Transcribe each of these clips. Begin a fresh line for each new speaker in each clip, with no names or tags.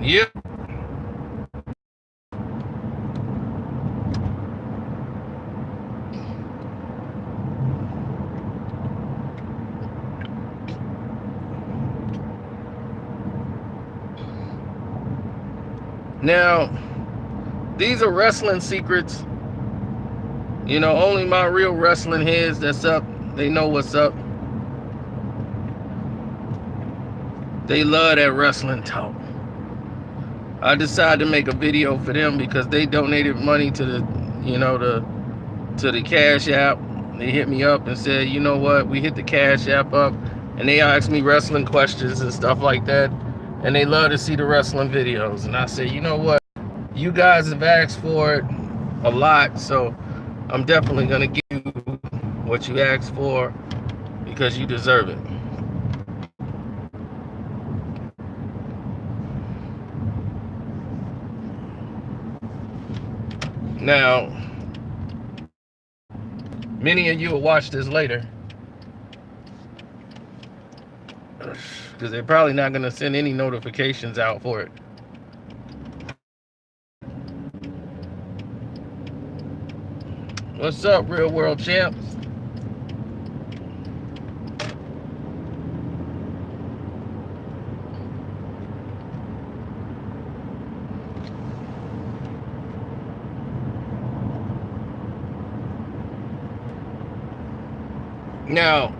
Yep. Now, these are wrestling secrets. You know, only my real wrestling heads that's up, they know what's up. They love that wrestling talk. I decided to make a video for them because they donated money to the, you know, to the Cash App. They hit me up and said, you know what, we hit the Cash App up, and they asked me wrestling questions and stuff like that, and they love to see the wrestling videos. And I said, you know what, you guys have asked for it a lot, so I'm definitely gonna give you what you asked for because you deserve it. Now, many of you will watch this later because they're probably not going to send any notifications out for it. What's up, real world champs? Now,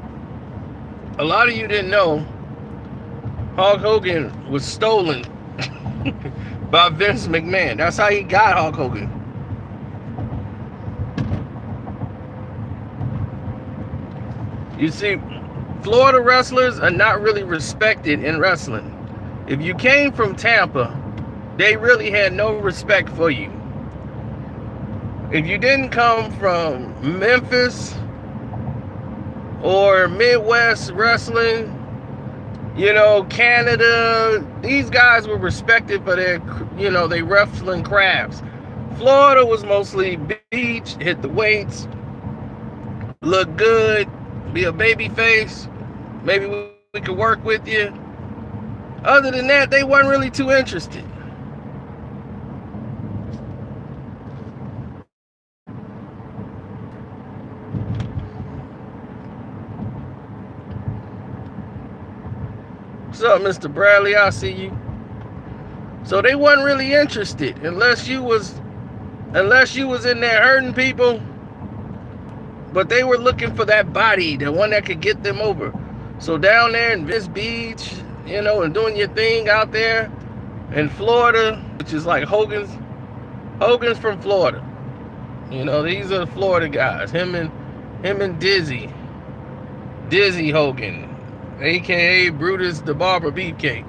a lot of you didn't know Hulk Hogan was stolen by Vince McMahon. That's how he got Hulk Hogan. You see, Florida wrestlers are not really respected in wrestling. If you came from Tampa, they really had no respect for you. If you didn't come from Memphis or Midwest wrestling, you know, Canada, these guys were respected for their, you know, their wrestling crafts. Florida was mostly beach, hit the weights, look good, be a baby face, maybe we could work with you. Other than that, they weren't really too interested. What's up, Mr. Bradley? I see you. So they wasn't really interested unless you was in there hurting people. But they were looking for that body, the one that could get them over. So down there in Venice Beach, you know, and doing your thing out there in Florida, which is like Hogan's from Florida. You know, these are the Florida guys. Him and Dizzy Hogan, aka Brutus the Barber Beefcake.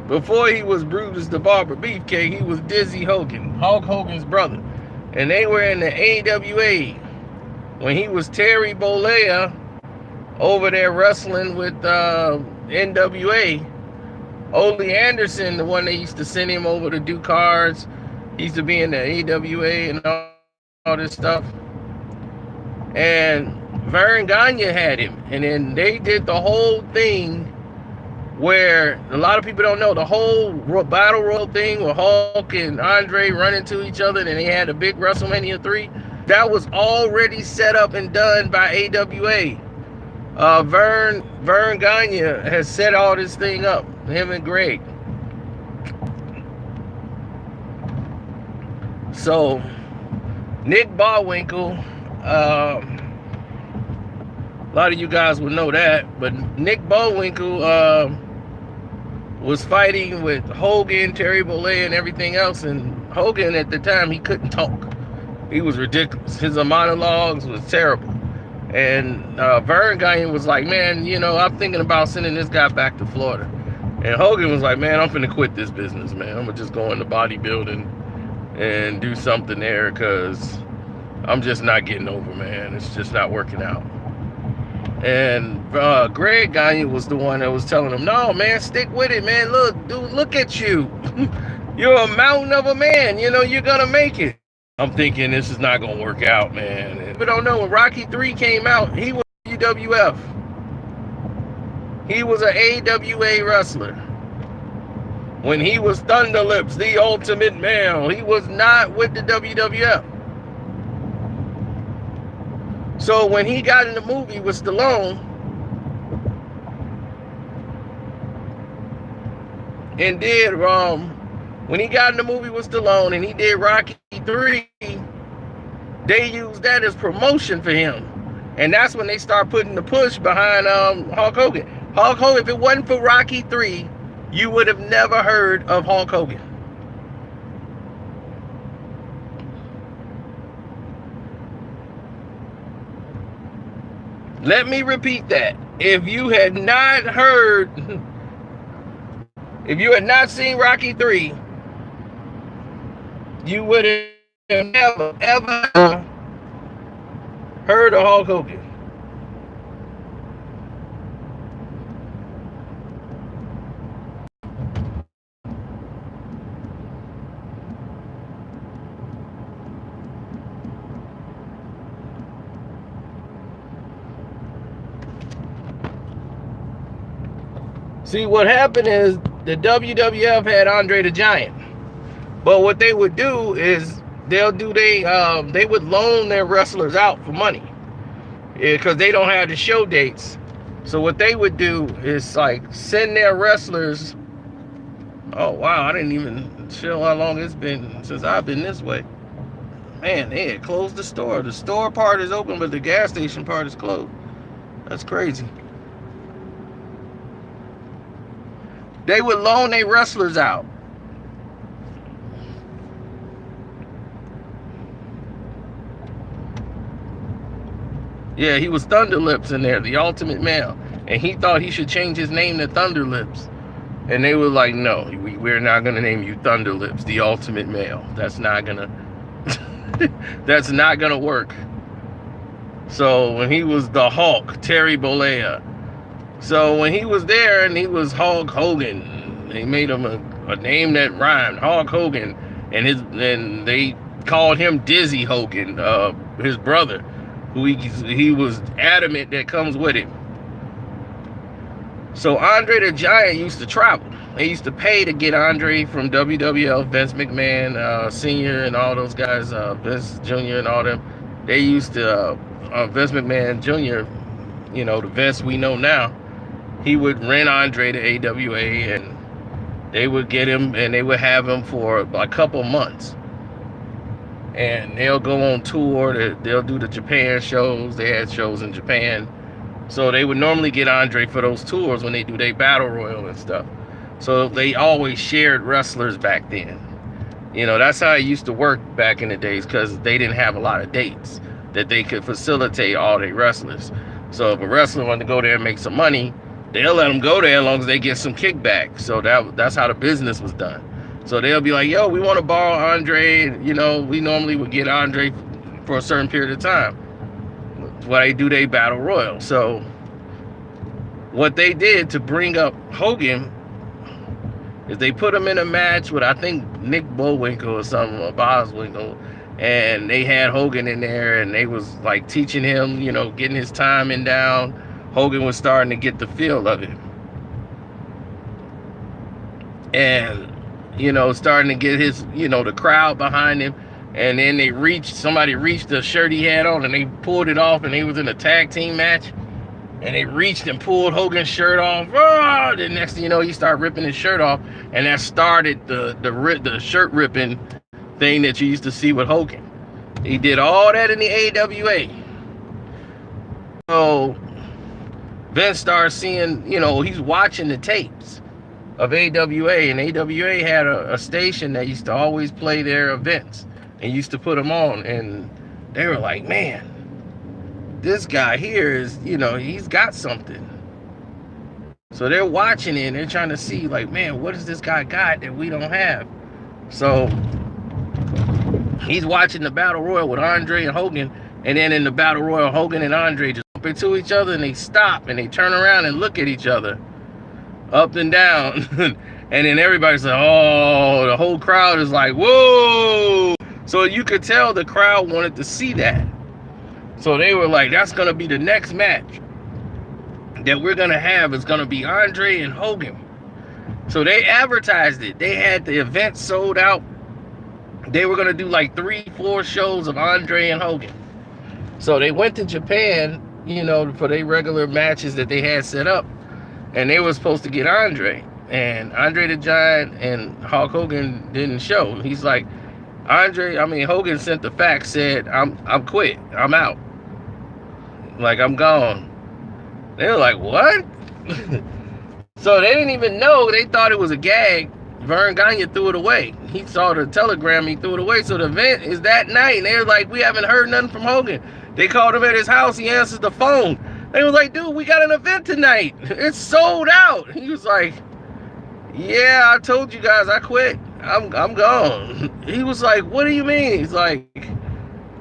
Before he was Brutus the Barber Beefcake, he was Dizzy Hogan, Hulk Hogan's brother. And they were in the AWA when he was Terry Bollea over there wrestling with NWA. Ole Anderson, the one they used to send him over to do cards, he used to be in the AWA and all this stuff. And Vern Gagne had him, and then they did the whole thing where a lot of people don't know, the whole battle royal thing where Hulk and Andre run into each other, and they had a big WrestleMania 3. That was already set up and done by AWA. Vern Gagne has set all this thing up, him and Greg. So Nick Bockwinkel, a lot of you guys would know that, but Nick Bockwinkel was fighting with Hogan, Terry Bollea, and everything else, and Hogan at the time, he couldn't talk. He was ridiculous. His monologues was terrible. And Vern Gagne was like, man, you know, I'm thinking about sending this guy back to Florida. And Hogan was like, man, I'm finna quit this business, man. I'm gonna just go into bodybuilding and do something there because I'm just not getting over, man. It's just not working out. And Greg Gagne was the one that was telling him, no, man, stick with it, man. Look, dude, look at you. You're a mountain of a man. You know, you're gonna make it. I'm thinking this is not going to work out, man. And people don't know, when Rocky 3 came out, he was UWF. He was an AWA wrestler. when he was Thunder Lips, the ultimate male. He was not with the WWF. So when he got in the movie with Stallone and did when he got in the movie with Stallone and he did Rocky 3, they used that as promotion for him. And that's when they start putting the push behind Hulk Hogan. Hulk Hogan, if it wasn't for Rocky 3, you would have never heard of Hulk Hogan. Let me repeat that. If you had not heard, if you had not seen Rocky 3, you would have never, ever heard of Hulk Hogan. See, what happened is the WWF had Andre the Giant. But what they would do is they would loan their wrestlers out for money because they don't have the show dates. So what they would do is like send their wrestlers. Oh wow, I didn't even show how long it's been since I've been this way. Man, they had closed the store. The store part is open, but the gas station part is closed. That's crazy. They would loan their wrestlers out. Yeah, he was Thunder Lips in there, the ultimate male. And he thought he should change his name to Thunder Lips. And they were like, no, we're not going to name you Thunder Lips, the ultimate male. That's not going to, that's not going to work. So when he was the Hulk, Terry Bollea. So when he was there and he was Hulk Hogan, they made him a name that rhymed, Hulk Hogan. And they called him Dizzy Hogan, his brother, who he was adamant that comes with him. So Andre the Giant used to travel. They used to pay to get Andre from WWF, Vince McMahon Sr. and all those guys, Vince Jr. and all them. They used to, Vince McMahon Jr., you know, the Vince we know now, he would rent Andre to AWA and they would get him and they would have him for a couple months. And they'll go on tour, they'll do the Japan shows, they had shows in Japan. So they would normally get Andre for those tours when they do their battle royal and stuff. So they always shared wrestlers back then. You know, that's how it used to work back in the days because they didn't have a lot of dates that they could facilitate all their wrestlers. So if a wrestler wanted to go there and make some money, they'll let them go there as long as they get some kickback. So that's how the business was done. So they'll be like, yo, we want to borrow Andre. You know, we normally would get Andre for a certain period of time while they do their battle royal. So what they did to bring up Hogan is they put him in a match with, I think, Nick Bockwinkel or something, or Boswinkle, and they had Hogan in there, and they was like teaching him, you know, getting his timing down. Hogan was starting to get the feel of it. And, you know, starting to get his, you know, the crowd behind him. And then somebody reached the shirt he had on and they pulled it off and he was in a tag team match. And they reached and pulled Hogan's shirt off. Oh, the next thing you know, he started ripping his shirt off. And that started the shirt ripping thing that you used to see with Hogan. He did all that in the AWA. So Vince started seeing, you know, he's watching the tapes of AWA. And AWA had a station that used to always play their events and used to put them on. And they were like, man, this guy here is, you know, he's got something. So they're watching it and they're trying to see, like, man, what does this guy got that we don't have? So he's watching the Battle Royal with Andre and Hogan. And then in the Battle Royal, Hogan and Andre just bump into each other and they stop and they turn around and look at each other up and down. And then everybody's like, oh, the whole crowd is like, whoa. So you could tell the crowd wanted to see that. So they were like, that's going to be the next match that we're going to have. Is going to be Andre and Hogan. So they advertised it. They had the event sold out. They were going to do like 3-4 shows of Andre and Hogan. So they went to Japan, for their regular matches that they had set up. And they were supposed to get Andre. And Andre the Giant and Hulk Hogan didn't show. He's like, Hogan sent the fax, said, I'm quit. I'm out. Like, I'm gone. They were like, what? So they didn't even know. They thought it was a gag. Vern Gagne threw it away. He saw the telegram, he threw it away. So the event is that night. And they were like, we haven't heard nothing from Hogan. They called him at his house. He answers the phone. They was like, dude, we got an event tonight. It's sold out. He was like, yeah, I told you guys I quit. I'm gone. He was like, what do you mean? He's like,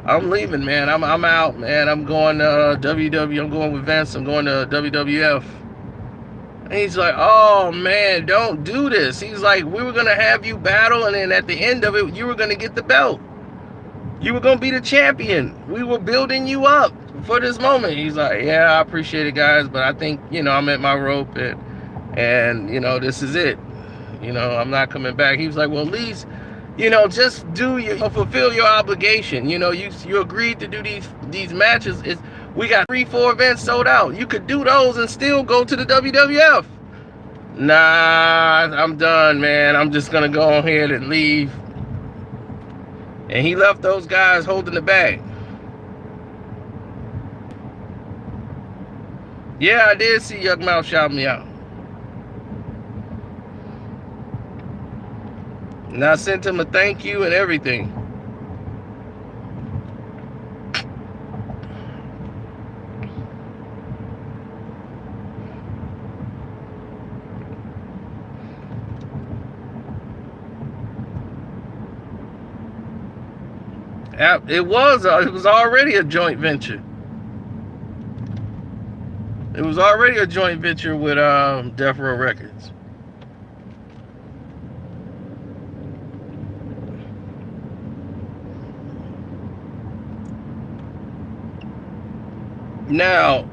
I'm leaving, man. I'm out, man. I'm going to WW. I'm going with Vince. I'm going to WWF. And he's like, oh, man, don't do this. He's like, we were going to have you battle, and then at the end of it, you were going to get the belt. You were going to be the champion. We were building you up for this moment. He's like, yeah, I appreciate it, guys, but I think, I'm at my rope, and this is it. I'm not coming back. He was like, well, at least, just fulfill your obligation. You agreed to do these matches. We got 3-4 events sold out. You could do those and still go to the WWF. Nah, I'm done, man. I'm just gonna go ahead and leave. And he left those guys holding the bag. Yeah, I did see Yuck Mouth shout me out. And I sent him a thank you and everything. It was already a joint venture. It was already a joint venture with Death Row Records. Now,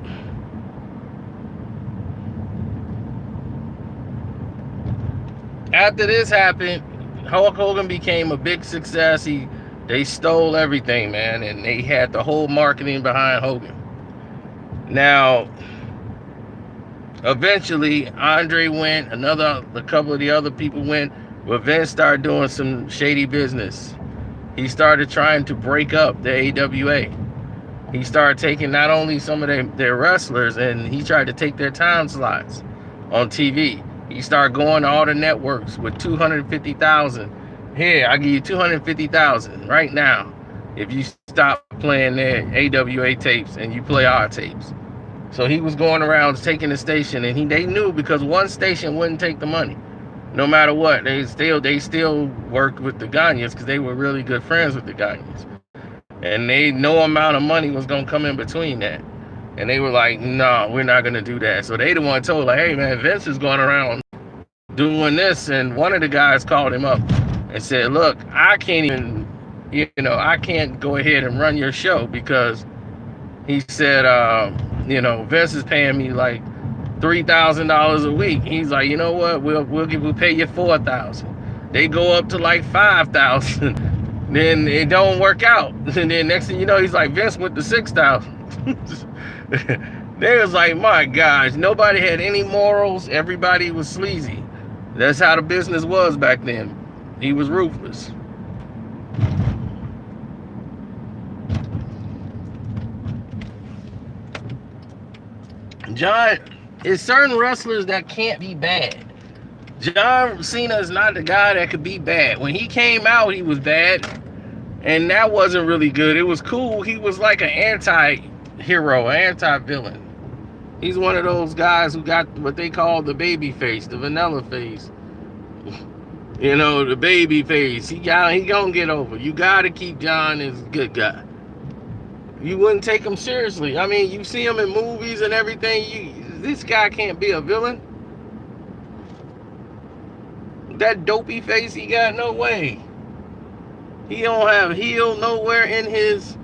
after this happened, Hulk Hogan became a big success. They stole everything, man, and they had the whole marketing behind Hogan. Now, eventually, Andre went, a couple of the other people went, but Vince started doing some shady business. He started trying to break up the AWA. He started taking not only some of their wrestlers, and he tried to take their time slots on TV. He started going to all the networks with $250,000. Here, I'll give you $250,000 right now if you stop playing their AWA tapes and you play our tapes. So he was going around taking the station, and they knew because one station wouldn't take the money. No matter what, they still worked with the Gagnes because they were really good friends with the Gagnes. And no amount of money was going to come in between that. And they were like, no, we're not going to do that. So they the one told, like, hey, man, Vince is going around doing this. And one of the guys called him up and said, look, I can't even, I can't go ahead and run your show because he said, Vince is paying me like $3,000 a week. He's like, you know what? We'll pay you $4,000. They go up to like $5,000. Then it don't work out. And then next thing you know, he's like, Vince went to $6,000. They was like, my gosh, nobody had any morals. Everybody was sleazy. That's how the business was back then. He was ruthless. John, it's certain wrestlers that can't be bad. John Cena is not the guy that could be bad. When he came out, he was bad. And that wasn't really good. It was cool. He was like an anti-hero, anti-villain. He's one of those guys who got what they call the baby face, the vanilla face. The baby face. He gonna get over. You gotta keep John as a good guy. You wouldn't take him seriously. I mean, you see him in movies and everything. This guy can't be a villain. That dopey face he got, no way. He don't have heel nowhere in his.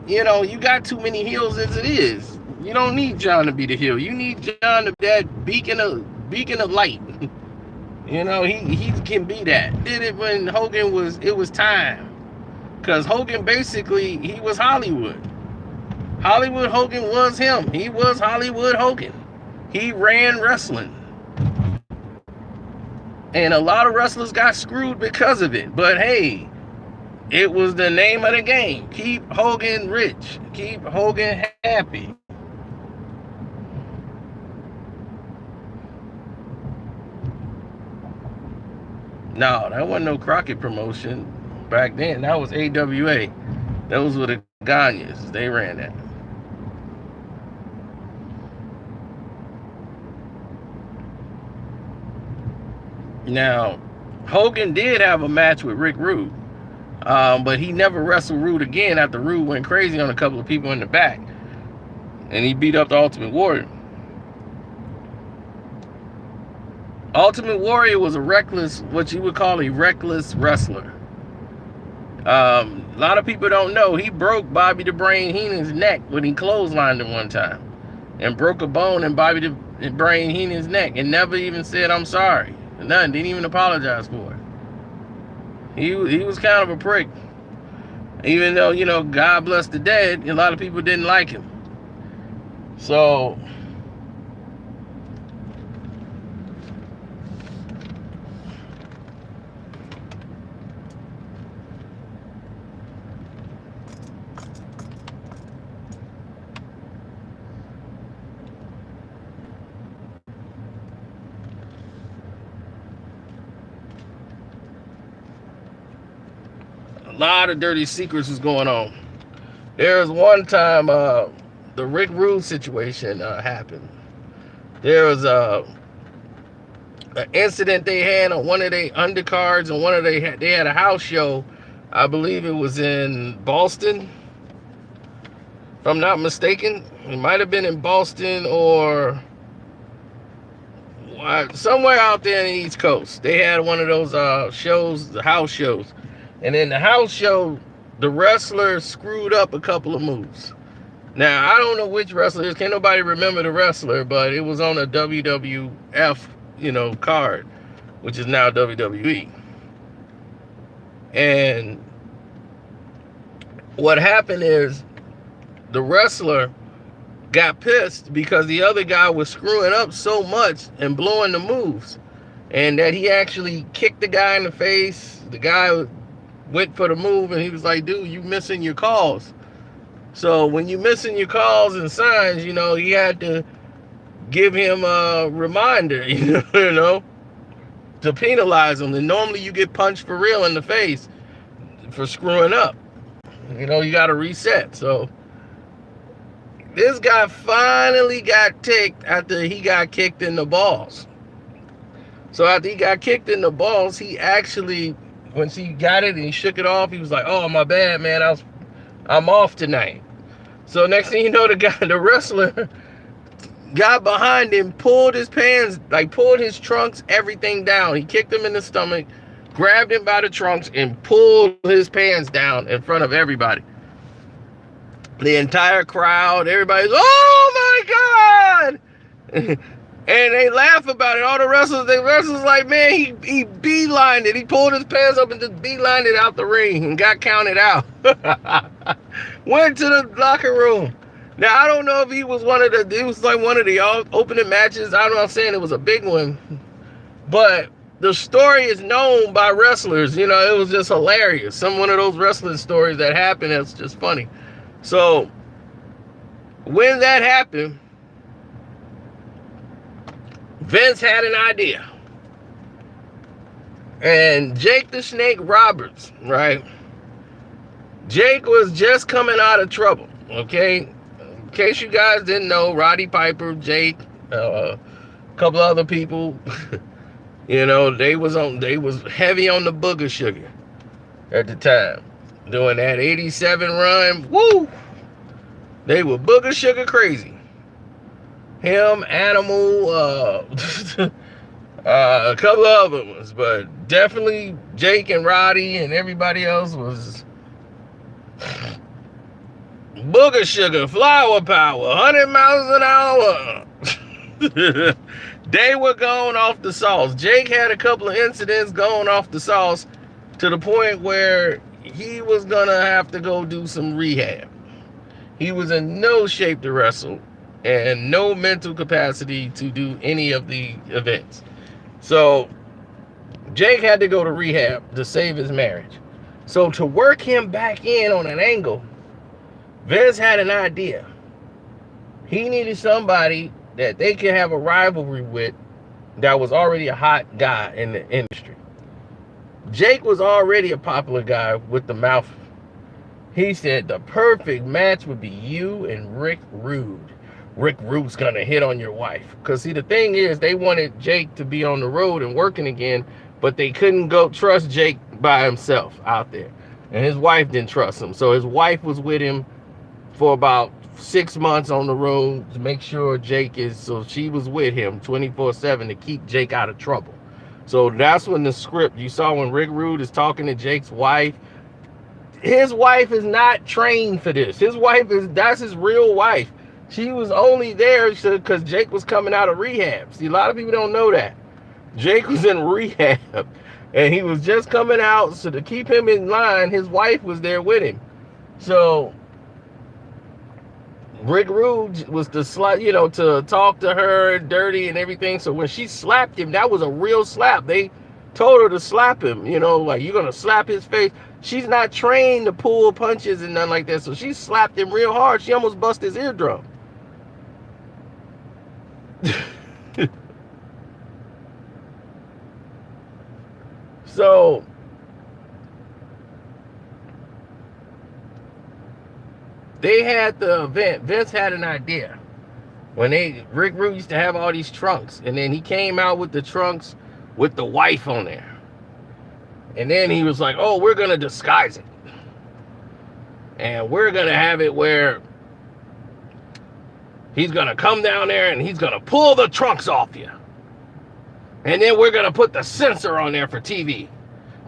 You got too many heels as it is. You don't need John to be the heel. You need John to be that beacon of beacon of light. You know, he can be that. Did it when Hogan it was time. Because Hogan basically, he was Hollywood. Hollywood Hogan was him. He was Hollywood Hogan. He ran wrestling. And a lot of wrestlers got screwed because of it. But hey, it was the name of the game. Keep Hogan rich. Keep Hogan happy. No, that wasn't no Crockett promotion back then. That was AWA. Those were the Gagnes. They ran that. Now, Hogan did have a match with Rick Rude, but he never wrestled Rude again after Rude went crazy on a couple of people in the back, and he beat up the Ultimate Warrior. Ultimate Warrior was a reckless, what you would call a reckless wrestler. A lot of people don't know he broke Bobby the Brain Heenan's neck when he clotheslined him one time, and broke a bone in Bobby the Brain Heenan's neck, and never even said I'm sorry. None, didn't even apologize for it. He was kind of a prick. Even though, you know, God bless the dead, a lot of people didn't like him. So a lot of dirty secrets was going on. There was one time the Rick Rude situation happened. There was an incident they had on one of their undercards, and they had a house show. I believe it was in Boston, if I'm not mistaken. It might have been in Boston or somewhere out there in the East Coast. They had one of those shows, the house shows. And in the house show, the wrestler screwed up a couple of moves. Now, I don't know which wrestler. Can't nobody remember the wrestler, but it was on a WWF, you know, card, which is now WWE. And what happened is the wrestler got pissed because the other guy was screwing up so much and blowing the moves, and that he actually kicked the guy in the face. The guy went for the move, and he was like, dude, you missing your calls. So when you missing your calls and signs, you know, he had to give him a reminder, you know, to penalize him. And normally you get punched for real in the face for screwing up. You know, you got to reset. So this guy finally got ticked after he got kicked in the balls. So after he got kicked in the balls, he actually, once he got it and he shook it off, he was like, oh, my bad, man. I'm off tonight. So next thing you know, the wrestler got behind him, pulled his pants, like pulled his trunks, everything down. He kicked him in the stomach, grabbed him by the trunks, and pulled his pants down in front of everybody. The entire crowd, everybody's, oh my God! And they laugh about it. All the wrestlers like, man, he beelined it. He pulled his pants up and just beelined it out the ring and got counted out. Went to the locker room. Now, I don't know if it was one of the opening matches. I don't know, I'm saying it was a big one. But the story is known by wrestlers. You know, it was just hilarious. One of those wrestling stories that happened that's just funny. So, when that happened, Vince had an idea. And Jake the Snake Roberts, right? Jake was just coming out of trouble, okay? In case you guys didn't know, Roddy Piper, Jake, a couple other people, you know, they was heavy on the booger sugar at the time. Doing that 87 run, woo! They were booger sugar crazy. Him, Animal, a couple of other ones, but definitely Jake and Roddy and everybody else was booger sugar, flower power, 100 miles an hour. They were going off the sauce. Jake had a couple of incidents going off the sauce to the point where he was going to have to go do some rehab. He was in no shape to wrestle and no mental capacity to do any of the events. So Jake had to go to rehab to save his marriage. So to work him back in on an angle, Vince had an idea. He needed somebody that they could have a rivalry with that was already a hot guy in the industry. Jake was already a popular guy with the mouth. He said the perfect match would be you and Rick Rude. Rick Rude's gonna hit on your wife. Because see, the thing is, they wanted Jake to be on the road and working again, but they couldn't go trust Jake by himself out there. And his wife didn't trust him. So his wife was with him for about 6 months on the road to make sure Jake is, so she was with him 24/7 to keep Jake out of trouble. So that's when the script, you saw when Rick Rude is talking to Jake's wife, his wife is not trained for this. His wife that's his real wife. She was only there because Jake was coming out of rehab. See, a lot of people don't know that. Jake was in rehab and he was just coming out, so to keep him in line, his wife was there with him. So Rick Rude was to to talk to her dirty and everything. So when she slapped him, that was a real slap. They told her to slap him, like you're gonna slap his face. She's not trained to pull punches and nothing like that. So she slapped him real hard. She almost busted his eardrum. So they had the event. Vince had an idea. When Rick Rude used to have all these trunks, and then he came out with the trunks with the wife on there. And then he was like, oh, we're going to disguise it. And we're going to have it where he's going to come down there and he's going to pull the trunks off you. And then we're going to put the sensor on there for TV.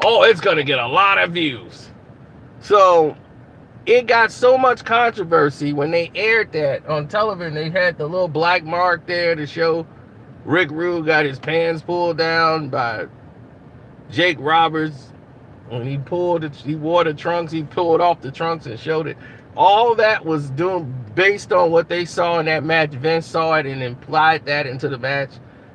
Oh, it's going to get a lot of views. So it got so much controversy when they aired that on television. They had the little black mark there to show Rick Rude got his pants pulled down by Jake Roberts. When he wore the trunks, he pulled off the trunks and showed it. All that was based on what they saw in that match. Vince saw it and implied that into the match.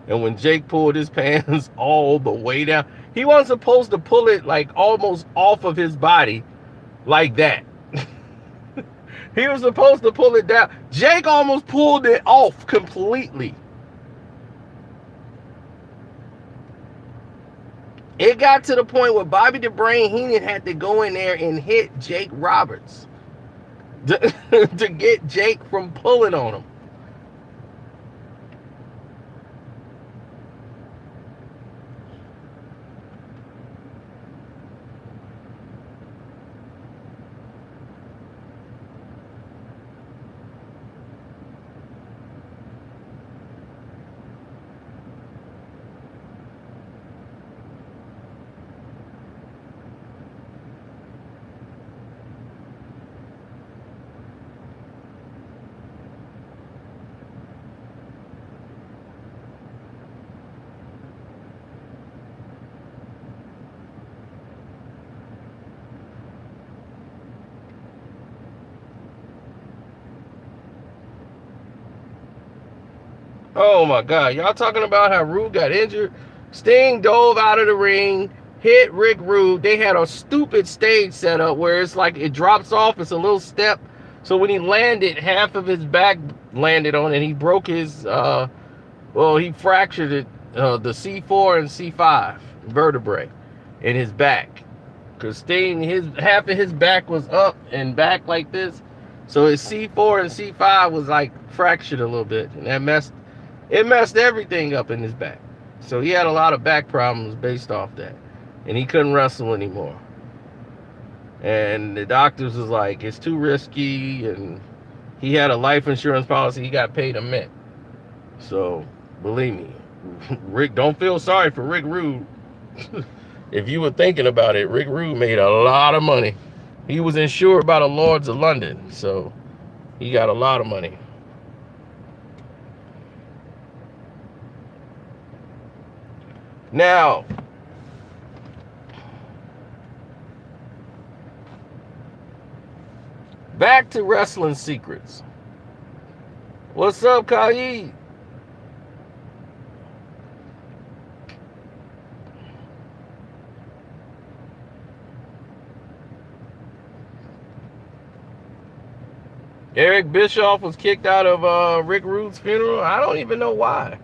And when Jake pulled his pants all the way down, he wasn't supposed to pull it like almost off of his body like that. He was supposed to pull it down. Jake almost pulled it off completely. It got to the point where Bobby the Brain Heenan had to go in there and hit Jake Roberts to get Jake from pulling on him. Oh my God, y'all talking about how Rude got injured? Sting dove out of the ring, hit Rick Rude. They had a stupid stage setup where it's like it drops off, it's a little step. So when he landed, half of his back landed on it. He broke his, he fractured it, the C4 and C5 vertebrae in his back. Because Sting, half of his back was up and back like this. So his C4 and C5 was like fractured a little bit. And that messed everything up in his back. So he had a lot of back problems based off that. And he couldn't wrestle anymore. And the doctors was like, it's too risky. And he had a life insurance policy. He got paid a mint. So, believe me, Rick, don't feel sorry for Rick Rude. If you were thinking about it, Rick Rude made a lot of money. He was insured by the Lords of London. So, he got a lot of money. Now, back to wrestling secrets. What's up, Khalid? Eric Bischoff was kicked out of Rick Rude's funeral. I don't even know why.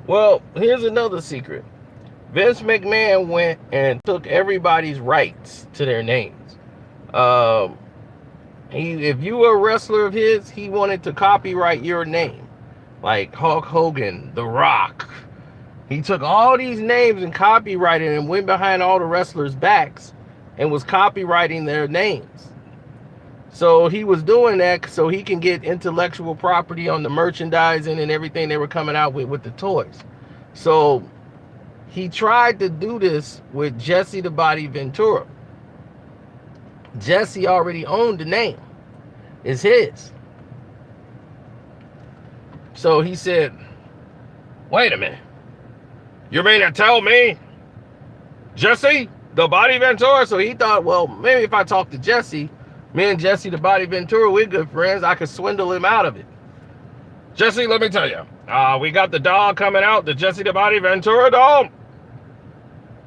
Well, here's another secret. Vince McMahon went and took everybody's rights to their names. If you were a wrestler of his, he wanted to copyright your name. Like Hulk Hogan, The Rock. He took all these names and copyrighted and went behind all the wrestlers' backs and was copywriting their names. So he was doing that so he can get intellectual property on the merchandising and everything they were coming out with the toys. So he tried to do this with Jesse the Body Ventura. Jesse already owned the name. It's his. So he said, wait a minute. You mean to tell me Jesse the Body Ventura? So he thought, well, maybe if I talk to Jesse, me and Jesse the Body Ventura, we're good friends. I could swindle him out of it. Jesse, let me tell you. We got the dog coming out, the Jesse the Body Ventura dog.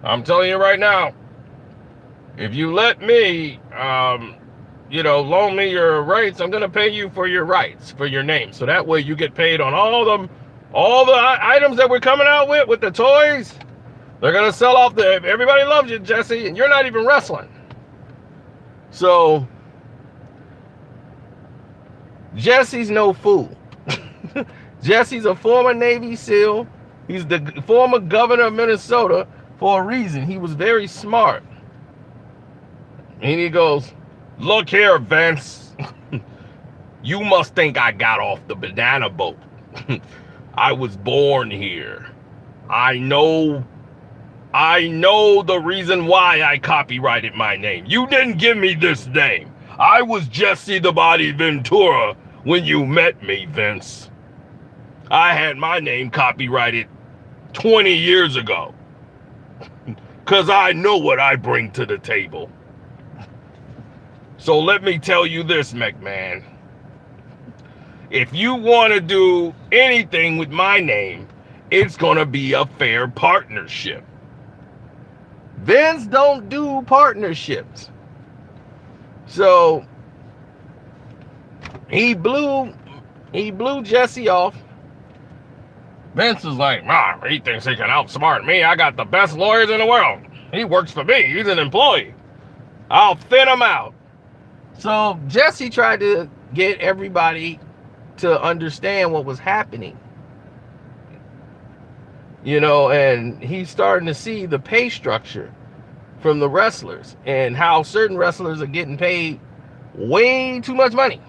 I'm telling you right now, if you let me, loan me your rights, I'm going to pay you for your rights, for your name. So that way you get paid on all the items that we're coming out with the toys. They're going to sell off everybody loves you, Jesse, and you're not even wrestling. So Jesse's no fool. Jesse's a former Navy SEAL. He's the former governor of Minnesota for a reason. He was very smart. And he goes, look here, Vince. You must think I got off the banana boat. I was born here. I know the reason why I copyrighted my name. You didn't give me this name. I was Jesse the Body Ventura when you met me, Vince. I had my name copyrighted 20 years ago. Because I know what I bring to the table. So let me tell you this, McMahon. If you want to do anything with my name, it's going to be a fair partnership. Vince don't do partnerships. So he blew Jesse off. Vince was like, he thinks he can outsmart me. I got the best lawyers in the world. He works for me. He's an employee. I'll thin him out. So Jesse tried to get everybody to understand what was happening. And he's starting to see the pay structure from the wrestlers and how certain wrestlers are getting paid way too much money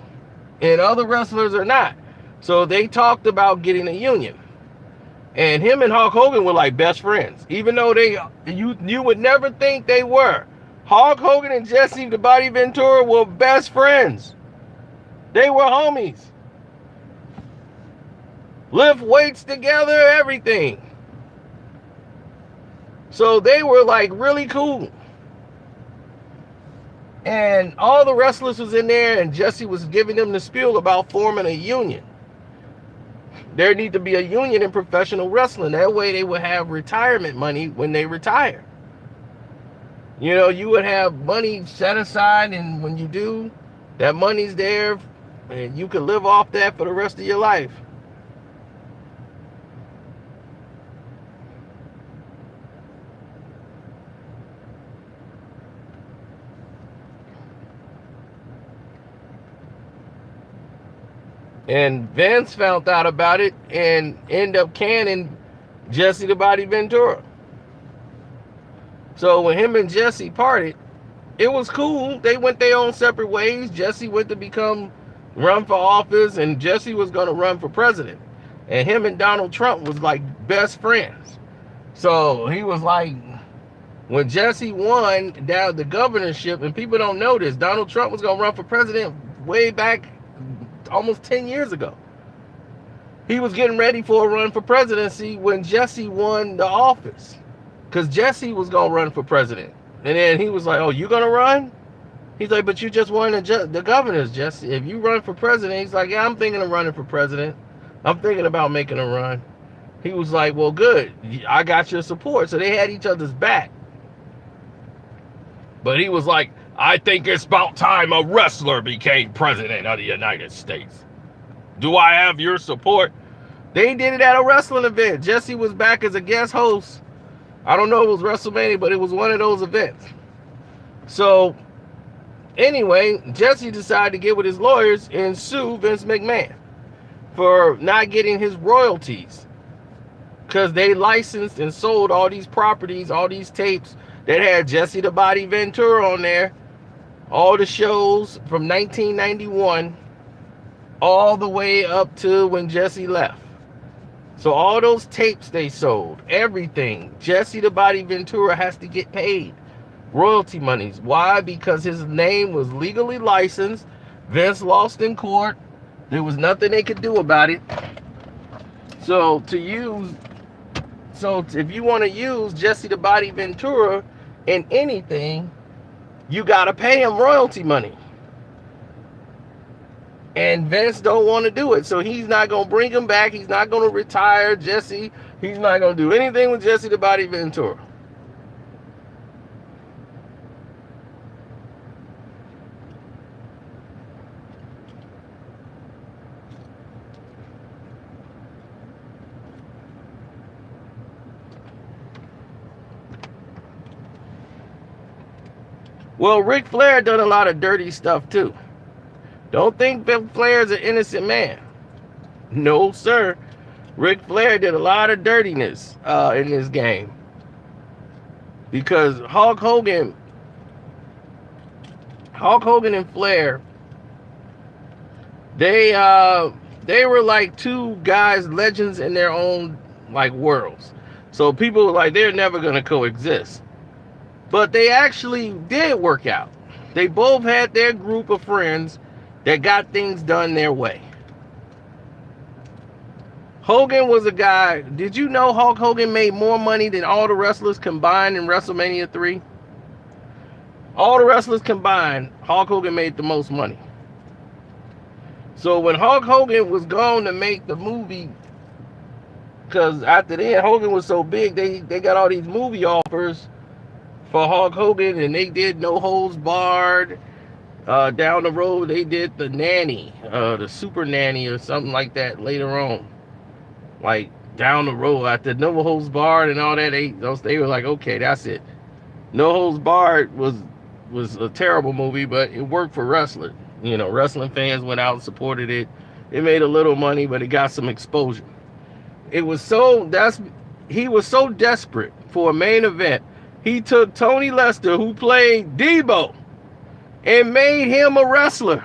and other wrestlers are not. So they talked about getting a union. And him and Hulk Hogan were like best friends, even though you would never think they were. Hulk Hogan and Jesse the Body Ventura were best friends. They were homies. Lift weights together, everything. So they were like really cool. And all the wrestlers was in there and Jesse was giving them the spiel about forming a union. There need to be a union in professional wrestling. That way they would have retirement money when they retire. You would have money set aside, and when you do, that money's there, and you could live off that for the rest of your life. And Vince found out about it and ended up canning Jesse the Body Ventura. So when him and Jesse parted, it was cool. They went their own separate ways. Jesse went to run for office, and Jesse was going to run for president. And him and Donald Trump was like best friends. So he was like, when Jesse won down the governorship, and people don't know this, Donald Trump was going to run for president way back almost 10 years ago. He was getting ready for a run for presidency when Jesse won the office, because Jesse was going to run for president. And then he was like, oh, you going to run? He's like, but you just won the governors, Jesse. If you run for president, he's like, yeah, I'm thinking of running for president. I'm thinking about making a run. He was like, well, good. I got your support. So they had each other's back. But he was like, I think it's about time a wrestler became president of the United States. Do I have your support? They did it at a wrestling event. Jesse was back as a guest host. I don't know if it was WrestleMania, but it was one of those events. So anyway, Jesse decided to get with his lawyers and sue Vince McMahon for not getting his royalties, because they licensed and sold all these properties, all these tapes that had Jesse the Body Ventura on there, all the shows from 1991 all the way up to when Jesse left. So all those tapes they sold, everything, Jesse the Body Ventura has to get paid royalty monies. Why? Because his name was legally licensed. Vince lost in court. There was nothing they could do about it. So if you want to use Jesse the Body Ventura in anything, you got to pay him royalty money. And Vince don't want to do it. So he's not going to bring him back. He's not going to retire Jesse. He's not going to do anything with Jesse the Body Ventura. Well, Ric Flair done a lot of dirty stuff too. Don't think Ric Flair's an innocent man. No, sir. Ric Flair did a lot of dirtiness in this game. Because Hulk Hogan and Flair, they were like two guys, legends in their own like worlds. So people were like, they're never gonna coexist. But they actually did work out. They both had their group of friends that got things done their way. Hogan was a guy, did you know Hulk Hogan made more money than all the wrestlers combined in WrestleMania 3? All the wrestlers combined, Hulk Hogan made the most money. So when Hulk Hogan was going to make the movie, because after that, Hogan was so big, they got all these movie offers for Hulk Hogan, and they did No Holds Barred. Down the road, they did the nanny, the super nanny or something like that later on. Like down the road, after No Holds Barred and all that, they were like, okay, that's it. No Holds Barred was a terrible movie, but it worked for wrestlers. You know, wrestling fans went out and supported it. It made a little money, but it got some exposure. He was so desperate for a main event. He took Tony Lester, who played Debo, and made him a wrestler.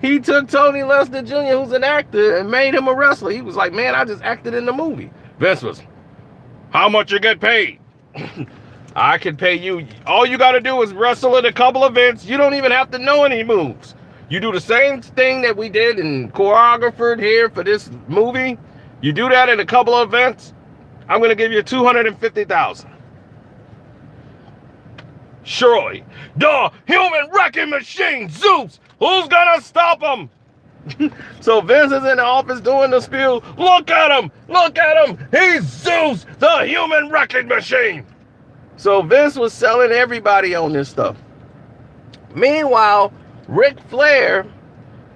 He took Tony Lester Jr., who's an actor, and made him a wrestler. He was like, man, I just acted in the movie. Vince was, how much you get paid? I can pay you. All you got to do is wrestle at a couple events. You don't even have to know any moves. You do the same thing that we did in choreographed here for this movie. You do that at a couple of events. I'm going to give you $250,000. Surely, the human wrecking machine, Zeus, who's going to stop him? So Vince is in the office doing the spiel. Look at him. He's Zeus, the human wrecking machine. So Vince was selling everybody on this stuff. Meanwhile, Ric Flair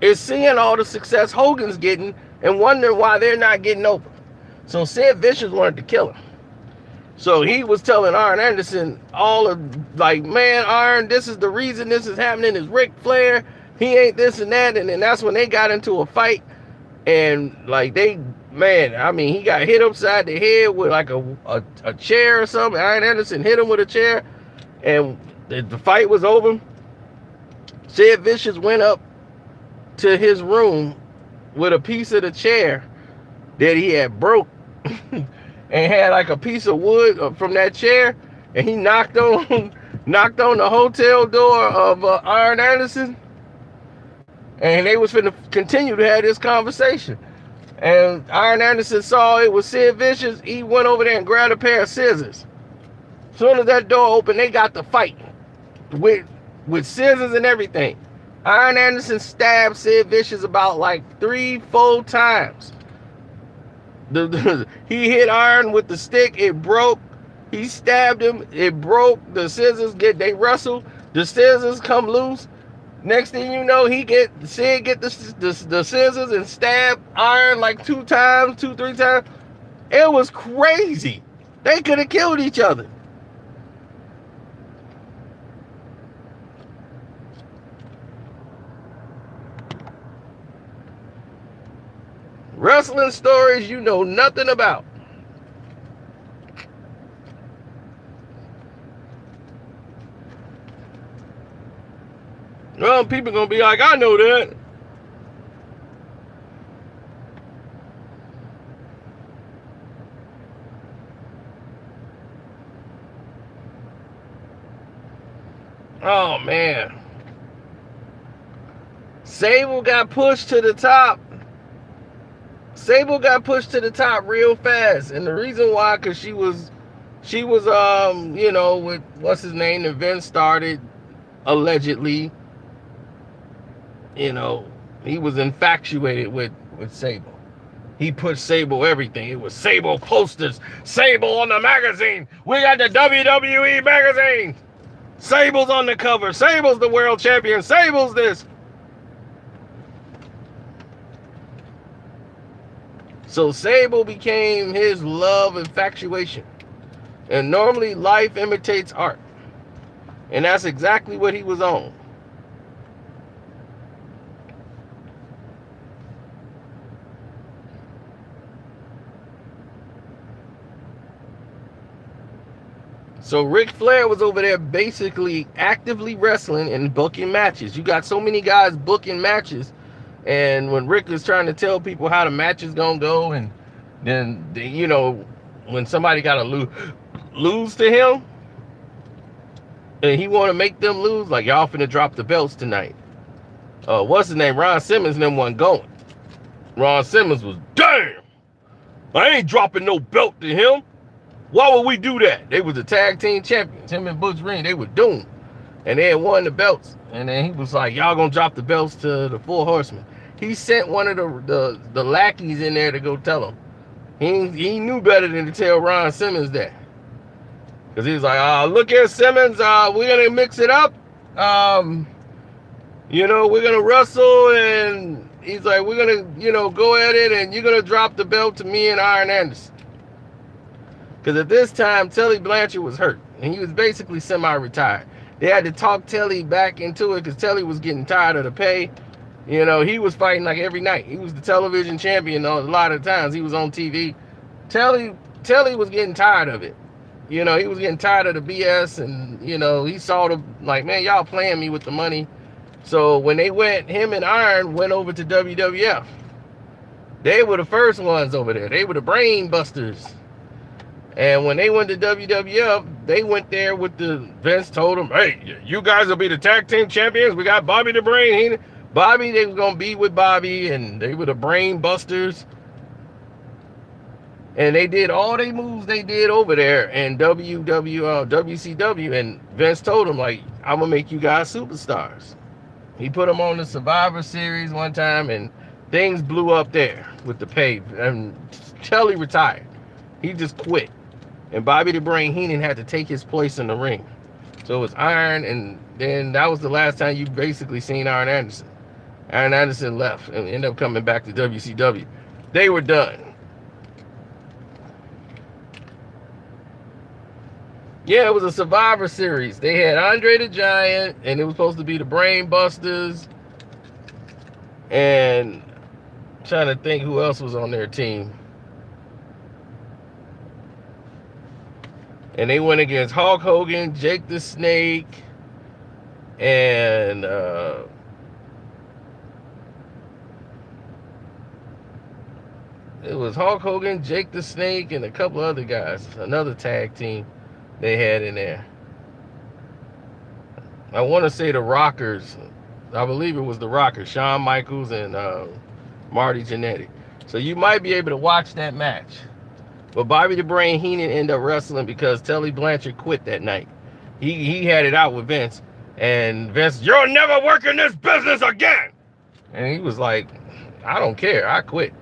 is seeing all the success Hogan's getting and wondering why they're not getting over. So Sid Vicious wanted to kill him. So he was telling Arn Anderson man, Arn, this is the reason this is happening is Ric Flair. He ain't this and that. And then that's when they got into a fight. And like man, I mean, he got hit upside the head with like a chair or something. Iron Anderson hit him with a chair, and the fight was over. Sid Vicious went up to his room with a piece of the chair that he had broke and had like a piece of wood from that chair, and he knocked on the hotel door of Iron Anderson, and they was finna continue to have this conversation. And Iron Anderson saw it was Sid Vicious. He went over there and grabbed a pair of scissors. As soon as that door opened, they got to fight with scissors and everything. Iron Anderson stabbed Sid Vicious about like 3-4 times. He hit Iron with the stick. It broke. He stabbed him. It broke. The scissors they wrestle. The scissors come loose. Next thing you know, Sid get the scissors and stab Iron like 2-3 times. It was crazy. They could have killed each other. Wrestling stories you know nothing about. Well, people gonna be like, I know that. Oh man. Sable got pushed to the top. Sable got pushed to the top real fast, and the reason why, because she was you know, with what's his name, the event started allegedly. You know, he was infatuated with Sable. He put Sable everything. It was Sable posters, Sable on the magazine. We got the WWE magazine. Sable's on the cover. Sable's the world champion. Sable's this. So Sable became his love infatuation. And normally life imitates art. And that's exactly what he was on. So Ric Flair was over there basically actively wrestling and booking matches. You got so many guys booking matches. And when Rick is trying to tell people how the match is going to go, and then, you know, when somebody got to lose to him, and he want to make them lose, like, y'all finna drop the belts tonight. What's his name? Ron Simmons and them wasn't going. Ron Simmons was, damn, I ain't dropping no belt to him. Why would we do that? They was the tag team champions. Him and Butch Reed, they were doomed. And they had won the belts. And then he was like, y'all gonna drop the belts to the Four Horsemen. He sent one of the lackeys in there to go tell him. He knew better than to tell Ron Simmons that. Because he was like, look here, Simmons, we're gonna mix it up. You know, we're gonna wrestle, and he's like, we're gonna, you know, go at it, and you're gonna drop the belt to me and Iron Anderson. Because at this time, Tully Blanchard was hurt, and he was basically semi-retired. They had to talk Tully back into it because Tully was getting tired of the pay. You know, he was fighting like every night. He was the television champion a lot of times. He was on TV. Tully was getting tired of it. You know, he was getting tired of the BS, and, you know, he saw the, like, man, y'all playing me with the money. So when him and Iron went over to WWF, they were the first ones over there. They were the brain busters. And when they went to WWF, they went there with Vince told them, hey, you guys will be the tag team champions. We got Bobby the Brain. Bobby, they were going to be with Bobby, and they were the brain busters. And they did all they moves they did over there in WCW. And Vince told them, like, I'm going to make you guys superstars. He put them on the Survivor Series one time, and things blew up there with the pay. And Tully retired. He just quit. And Bobby the Brain Heenan had to take his place in the ring. So it was Iron, and then that was the last time you basically seen Iron Anderson. Iron Anderson left and ended up coming back to WCW. They were done. Yeah, it was a Survivor Series. They had Andre the Giant, and it was supposed to be the Brain Busters. And I'm trying to think who else was on their team. And they went against Hulk Hogan, Jake the Snake, and it was Hulk Hogan, Jake the Snake, and a couple other guys. Another tag team they had in there. I want to say the Rockers. I believe it was the Rockers, Shawn Michaels and Marty Jannetty. So you might be able to watch that match. But Bobby the Brain Heenan ended up wrestling because Tully Blanchard quit that night. He had it out with Vince. And Vince, you're never working this business again. And he was like, I don't care. I quit.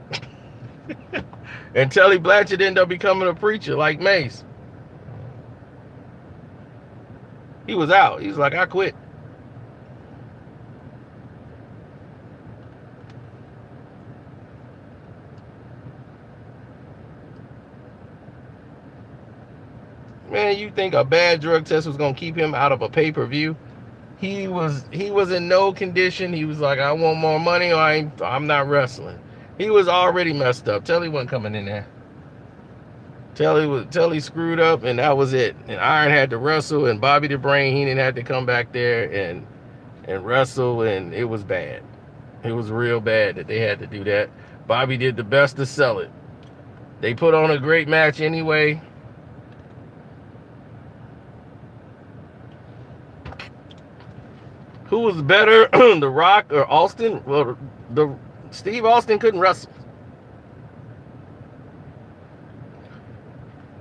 And Tully Blanchard ended up becoming a preacher like Mace. He was out. He was like, I quit. Man, you think a bad drug test was gonna keep him out of a pay-per-view? He was in no condition. He was like, I want more money or I'm not wrestling. He was already messed up. Tully wasn't coming in there. Tully screwed up, and that was it. And Iron had to wrestle, and Bobby the Brain Heenan had to come back there and wrestle, and it was bad. It was real bad that they had to do that. Bobby did the best to sell it. They put on a great match anyway. Who was better, The Rock or Austin? Well, Steve Austin couldn't wrestle.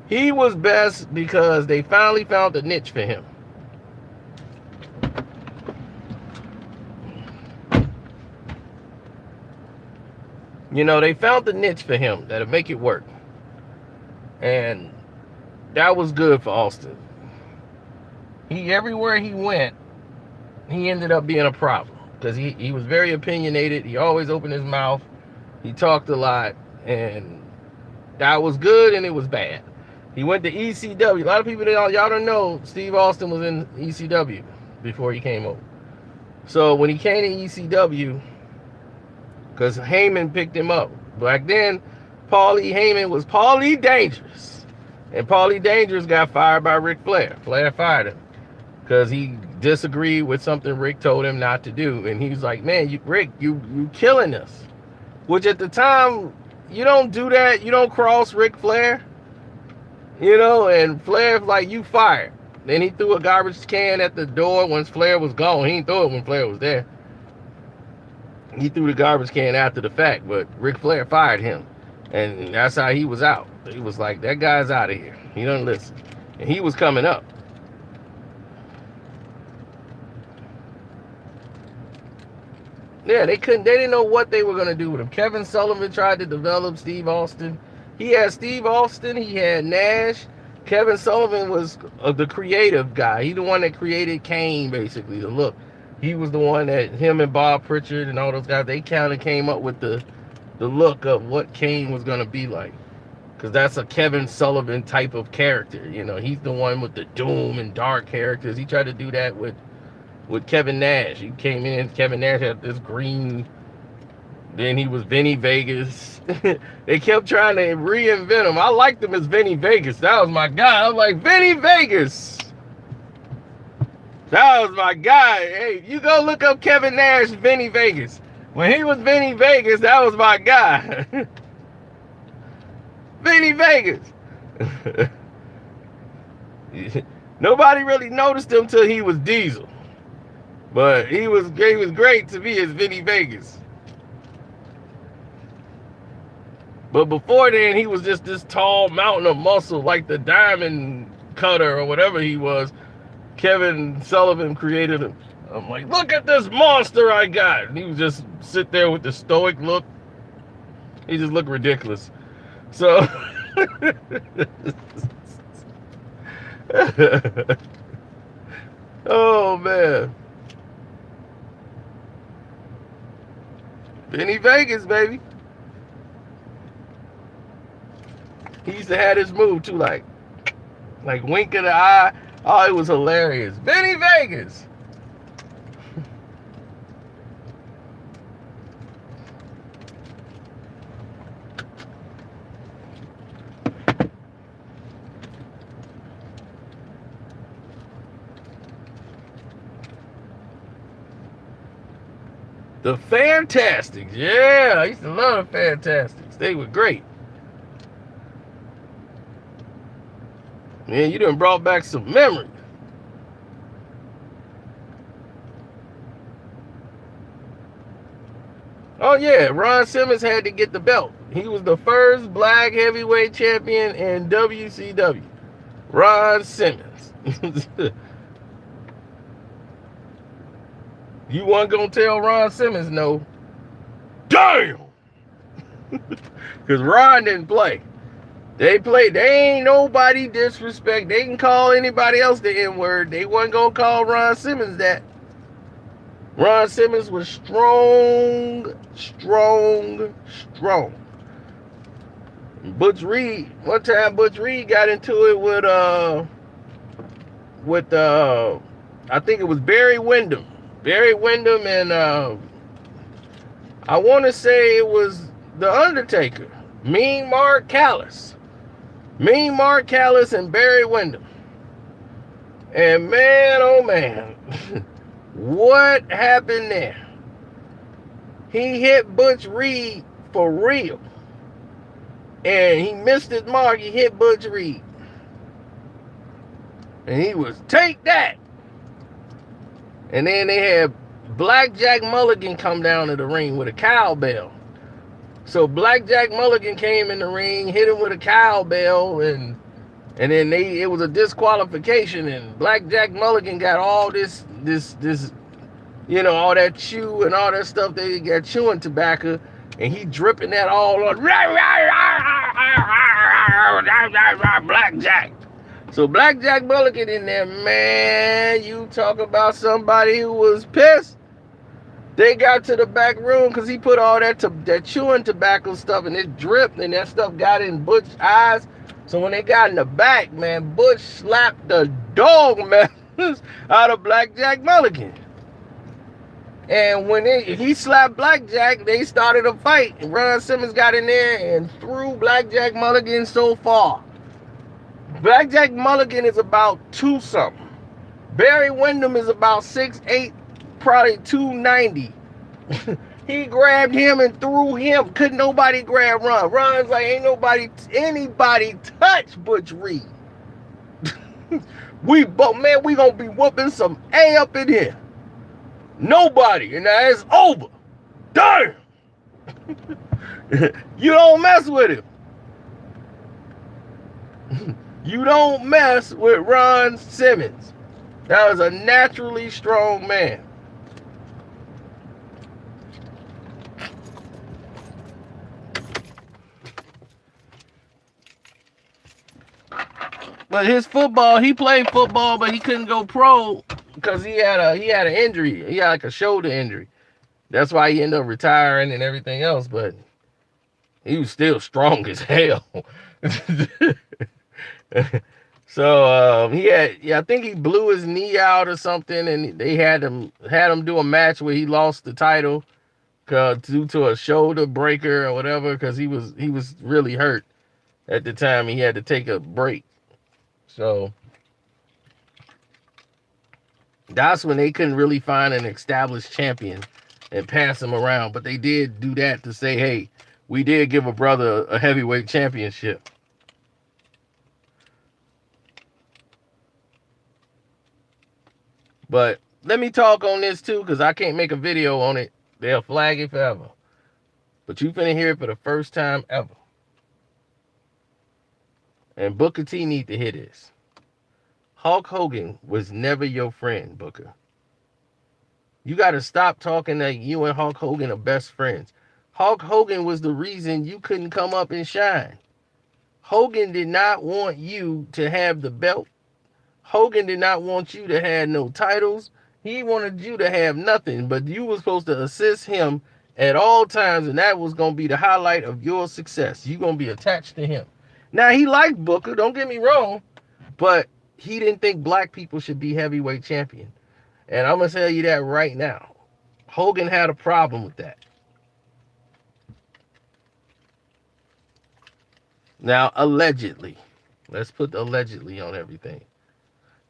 He was best because they finally found a niche for him. You know, they found the niche for him that'll make it work. And that was good for Austin. Everywhere he went, he ended up being a problem because he was very opinionated. He always opened his mouth. He talked a lot, and that was good and it was bad. He went to ECW. A lot of people, y'all don't know, Steve Austin was in ECW before he came over. So when he came to ECW, because Heyman picked him up. Back then, Paulie Heyman was Paulie Dangerous. And Paulie Dangerous got fired by Ric Flair. Flair fired him because he disagreed with something Rick told him not to do. And he was like, man, Rick, you killing us. Which at the time, you don't do that. You don't cross Ric Flair. You know, and Flair's like, you fired. Then he threw a garbage can at the door once Flair was gone. He didn't throw it when Flair was there. He threw the garbage can after the fact, but Ric Flair fired him. And that's how he was out. He was like, that guy's out of here. He doesn't listen. And he was coming up. Yeah, they didn't know what they were going to do with him. Kevin Sullivan tried to develop Steve Austin. He had Steve Austin, he had Nash. Kevin Sullivan was the creative guy. He the one that created Kane, basically, the look. He was the one that, him and Bob Pritchard and all those guys, they kind of came up with the look of what Kane was going to be like. Because that's a Kevin Sullivan type of character. You know, he's the one with the doom and dark characters. He tried to do that with Kevin Nash. He came in, Kevin Nash had this green, then he was Vinny Vegas. They kept trying to reinvent him. I liked him as Vinny Vegas. That was my guy. I was like, Vinny Vegas. That was my guy. Hey, you go look up Kevin Nash, Vinny Vegas. When he was Vinny Vegas, that was my guy. Vinny Vegas. Nobody really noticed him till he was Diesel. But he was great to me as Vinny Vegas. But before then, he was just this tall mountain of muscle, like the Diamond Cutter or whatever he was. Kevin Sullivan created him. I'm like, look at this monster I got. And he would just sit there with the stoic look. He just looked ridiculous. So, oh man. Vinny Vegas, baby. He used to have this move too, like wink of the eye. Oh, it was hilarious. Vinny Vegas. The Fantastics. Yeah, I used to love the Fantastics. They were great. Man, you done brought back some memories. Oh, yeah, Ron Simmons had to get the belt. He was the first black heavyweight champion in WCW. Ron Simmons. You weren't going to tell Ron Simmons no. Damn! Because Ron didn't play. They played. They ain't nobody disrespect. They can call anybody else the N-word. They wasn't going to call Ron Simmons that. Ron Simmons was strong. Butch Reed, one time Butch Reed got into it with I think it was Barry Windham. Barry Windham and I want to say it was The Undertaker. Mean Mark Callis. Mean Mark Callis and Barry Windham. And man, oh man, what happened there? He hit Butch Reed for real. And he missed his mark. He hit Butch Reed. And he was, take that. And then they had Blackjack Mulligan come down to the ring with a cowbell. So Blackjack Mulligan came in the ring, hit him with a cowbell, and then it was a disqualification, and Blackjack Mulligan got all this, you know, all that chew and all that stuff. They got chewing tobacco, and he dripping that all on Blackjack. So Blackjack Mulligan in there, man, you talk about somebody who was pissed. They got to the back room because he put all that chewing tobacco stuff, and it dripped, and that stuff got in Butch's eyes. So when they got in the back, man, Butch slapped the dog mess out of Blackjack Mulligan. And when he slapped Blackjack, they started a fight. And Ron Simmons got in there and threw Blackjack Mulligan so far. Blackjack Mulligan is about 2-something. Barry Windham is about 6'8", probably 290. He grabbed him and threw him. Couldn't nobody grab Ron. Ron's like, ain't anybody touch Butch Reed. we gonna be whooping some A up in here. Nobody. And now it's over. Damn. You don't mess with him. You don't mess with Ron Simmons. That was a naturally strong man. But his football, he played football, but he couldn't go pro because he had an injury. He had like a shoulder injury. That's why he ended up retiring and everything else. But he was still strong as hell. So I think he blew his knee out or something, and they had him do a match where he lost the title due to a shoulder breaker or whatever, because he was really hurt at the time. He had to take a break. So that's when they couldn't really find an established champion and pass him around. But they did do that to say, hey, we did give a brother a heavyweight championship. But let me talk on this too, because I can't make a video on it. They'll flag it forever. But you finna hear it for the first time ever. And Booker T need to hear this. Hulk Hogan was never your friend, Booker. You got to stop talking that you and Hulk Hogan are best friends. Hulk Hogan was the reason you couldn't come up and shine. Hogan did not want you to have the belt. Hogan did not want you to have no titles. He wanted you to have nothing, but you were supposed to assist him at all times, and that was going to be the highlight of your success. You're going to be attached to him. Now, he liked Booker, don't get me wrong, but he didn't think black people should be heavyweight champion. And I'm going to tell you that right now. Hogan had a problem with that. Now, allegedly, let's put the allegedly on everything.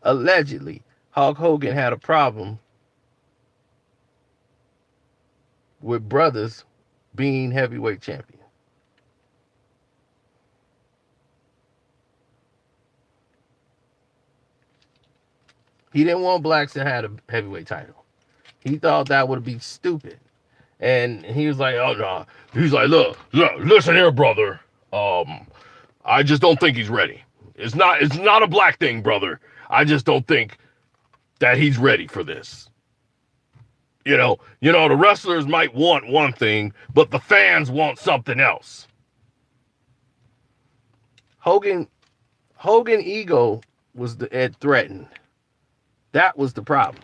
Allegedly, Hulk Hogan had a problem with brothers being heavyweight champion. He didn't want blacks to have a heavyweight title. He thought that would be stupid. And he was like, oh no. He's like, look, listen here, brother. I just don't think he's ready. It's not a black thing, brother. I just don't think that he's ready for this. You know, the wrestlers might want one thing, but the fans want something else. Hogan ego was threatened. That was the problem.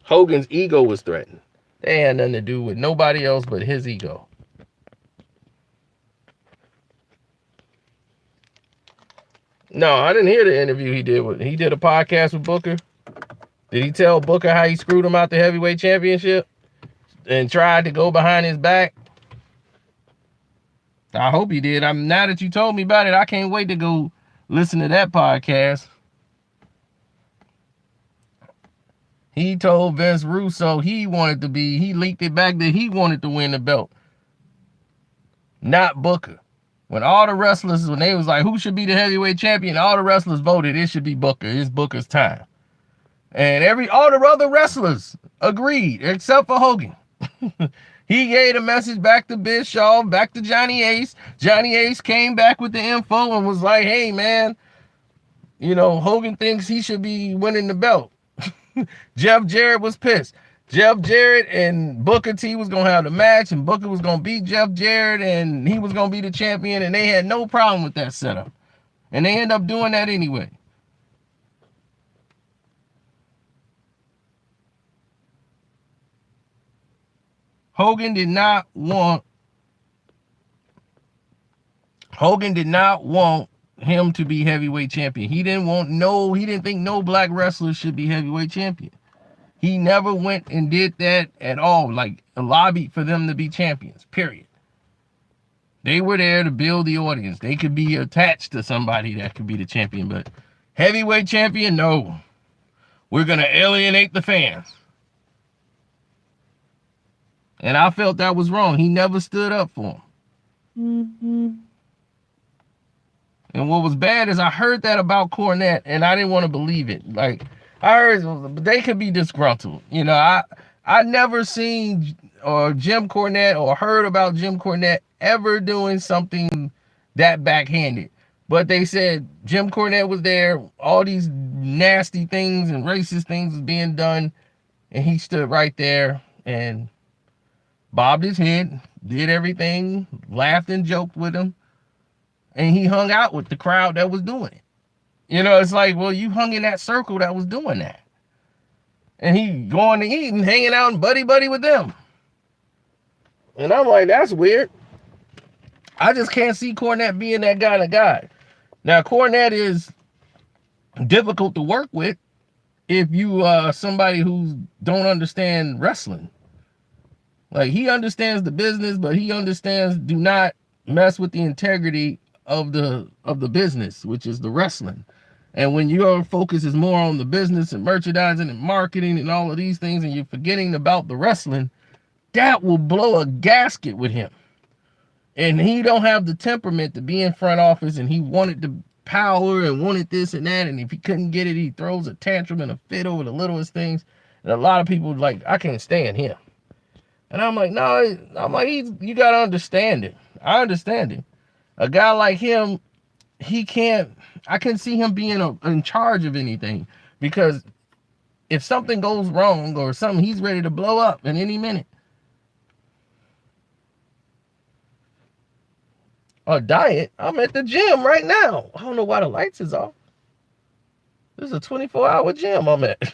Hogan's ego was threatened. They had nothing to do with nobody else but his ego. No, I didn't hear the interview he did. He did a podcast with Booker. Did he tell Booker how he screwed him out the heavyweight championship and tried to go behind his back? I hope he did. Now that you told me about it, I can't wait to go listen to that podcast. He told Vince Russo he leaked it back that he wanted to win the belt. Not Booker. When all the wrestlers, when they was like, who should be the heavyweight champion, all the wrestlers voted, it should be Booker. It's Booker's time. And all the other wrestlers agreed, except for Hogan. He gave a message back to Bischoff, back to Johnny Ace. Johnny Ace came back with the info and was like, hey, man, Hogan thinks he should be winning the belt. Jeff Jarrett was pissed. Jeff Jarrett and Booker T was going to have the match, and Booker was going to beat Jeff Jarrett, and he was going to be the champion, and they had no problem with that setup. And they ended up doing that anyway. Hogan did not want him to be heavyweight champion. He didn't think no black wrestler should be heavyweight champion. He never went and did that at all, like lobbied for them to be champions, period. They were there to build the audience. They could be attached to somebody that could be the champion, but heavyweight champion, no. We're going to alienate the fans. And I felt that was wrong. He never stood up for him. Mm-hmm. And what was bad is I heard that about Cornette, and I didn't want to believe it. Like, I heard they could be disgruntled. I never seen Jim Cornette or heard about Jim Cornette ever doing something that backhanded. But they said Jim Cornette was there, all these nasty things and racist things was being done, and he stood right there and bobbed his head, did everything, laughed and joked with him, and he hung out with the crowd that was doing it. It's like, well, you hung in that circle that was doing that. And he going to eat and hanging out and buddy with them. And I'm like, that's weird. I just can't see Cornette being that kind of guy. Now, Cornette is difficult to work with if you are somebody who don't understand wrestling. Like, he understands the business, but he understands do not mess with the integrity of the business, which is the wrestling. And when your focus is more on the business and merchandising and marketing and all of these things, and you're forgetting about the wrestling, that will blow a gasket with him. And he don't have the temperament to be in front office, and he wanted the power and wanted this and that, and if he couldn't get it, he throws a tantrum and a fit over the littlest things. And a lot of people like, I can't stand him. And I'm like, no, you got to understand it. I understand it. A guy like him, I can see him being in charge of anything, because if something goes wrong or something, he's ready to blow up in any minute. A diet? I'm at the gym right now. I don't know why the lights is off. This is a 24-hour gym I'm at.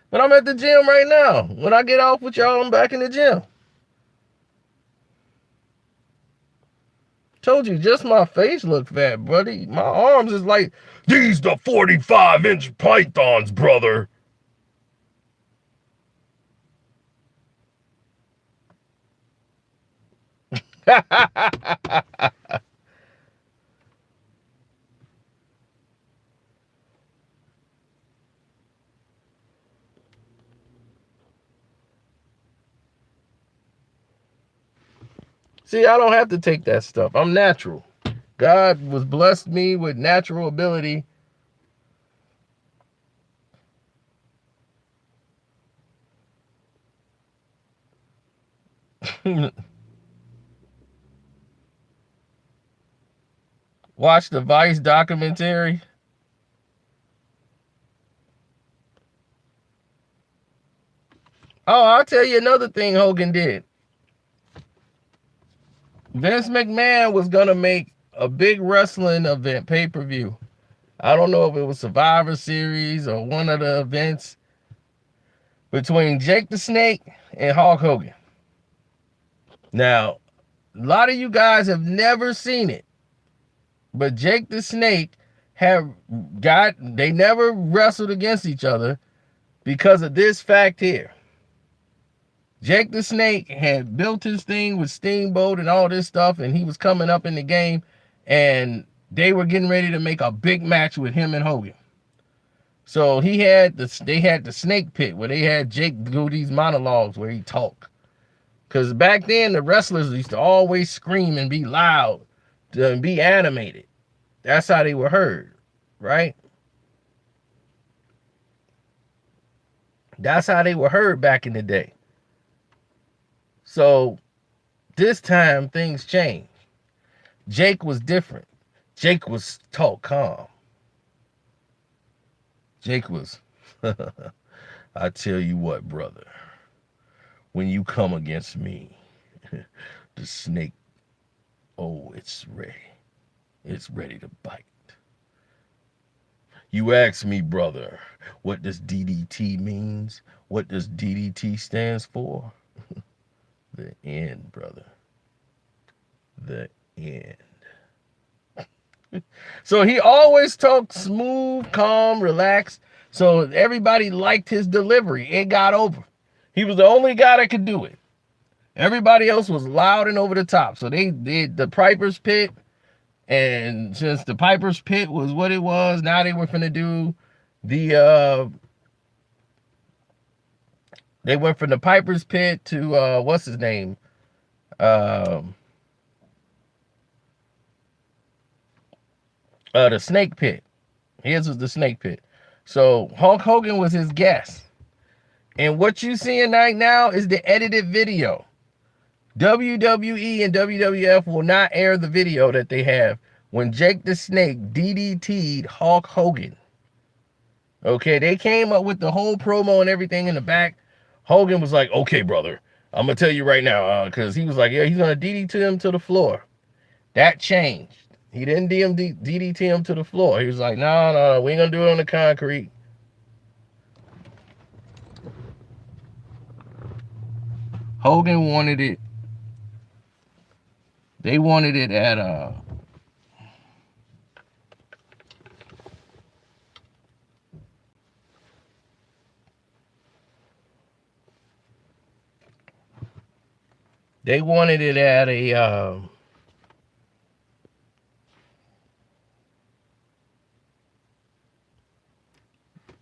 But I'm at the gym right now. When I get off with y'all, I'm back in the gym. Told you, just my face look fat, buddy. My arms is like, these the 45-inch pythons, brother. See, I don't have to take that stuff. I'm natural. God was blessed me with natural ability. Watch the Vice documentary. Oh, I'll tell you another thing Hogan did. Vince McMahon was going to make a big wrestling event, pay-per-view. I don't know if it was Survivor Series or one of the events between Jake the Snake and Hulk Hogan. Now, a lot of you guys have never seen it, but Jake the Snake they never wrestled against each other because of this fact here. Jake the Snake had built his thing with Steamboat and all this stuff, and he was coming up in the game, and they were getting ready to make a big match with him and Hogan. So they had the snake pit where they had Jake do these monologues where he talked. Because back then, the wrestlers used to always scream and be loud and be animated. That's how they were heard, right? That's how they were heard back in the day. So this time, things changed. Jake was different. Jake was talk calm. Jake was, I tell you what, brother, when you come against me, the snake, oh, it's ready. It's ready to bite. You ask me, brother, what does DDT means? What does DDT stands for? The end, brother. The end. So he always talked smooth, calm, relaxed. So everybody liked his delivery. It got over. He was the only guy that could do it. Everybody else was loud and over the top. So they did the Piper's Pit. And since the Piper's Pit was what it was, now they were finna do they went from the Piper's Pit to what's his name? The Snake Pit. His was the Snake Pit. So Hulk Hogan was his guest. And what you seeing right now is the edited video. WWE and WWF will not air the video that they have when Jake the Snake DDT'd Hulk Hogan. Okay, they came up with the whole promo and everything in the back. Hogan was like, okay, brother, I'm going to tell you right now, because he was like, yeah, he's going to DDT him to the floor. That changed. He didn't DDT him to the floor. He was like, no, we ain't going to do it on the concrete. Hogan wanted it. They wanted it at they wanted it at a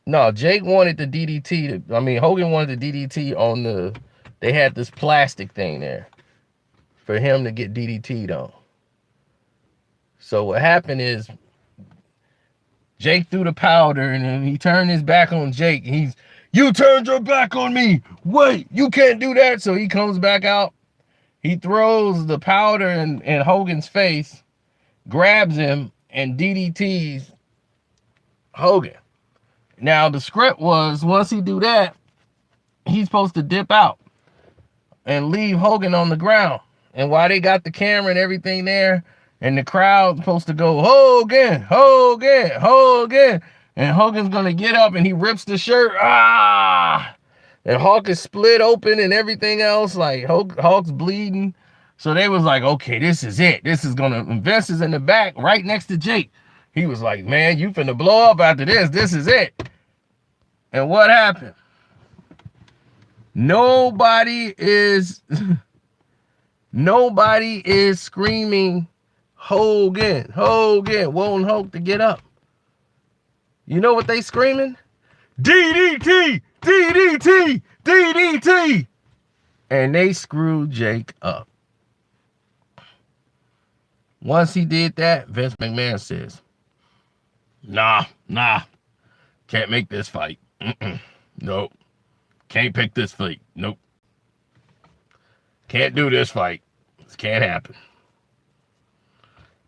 no, Jake wanted the DDT. Hogan wanted the DDT on the. They had this plastic thing there for him to get DDT'd on. So what happened is Jake threw the powder and then he turned his back on Jake. You turned your back on me. Wait, you can't do that. So he comes back out. He throws the powder in Hogan's face, grabs him, and DDTs Hogan. Now, the script was, once he do that, he's supposed to dip out and leave Hogan on the ground. And while they got the camera and everything there, and the crowd's supposed to go, Hogan, Hogan, Hogan. And Hogan's going to get up and he rips the shirt. And Hulk is split open and everything else. Like, Hulk's bleeding. So they was like, okay, this is it. This is going to, Vince is in the back right next to Jake. He was like, man, you finna blow up after this. This is it. And what happened? Nobody is screaming Hogan, Hogan, wanting Hulk to get up. You know what they screaming? DDT, DDT, DDT. And they screwed Jake up. Once he did that, Vince McMahon says, nah, can't make this fight. Nope. Can't pick this fight. Nope. Can't do this fight. This can't happen.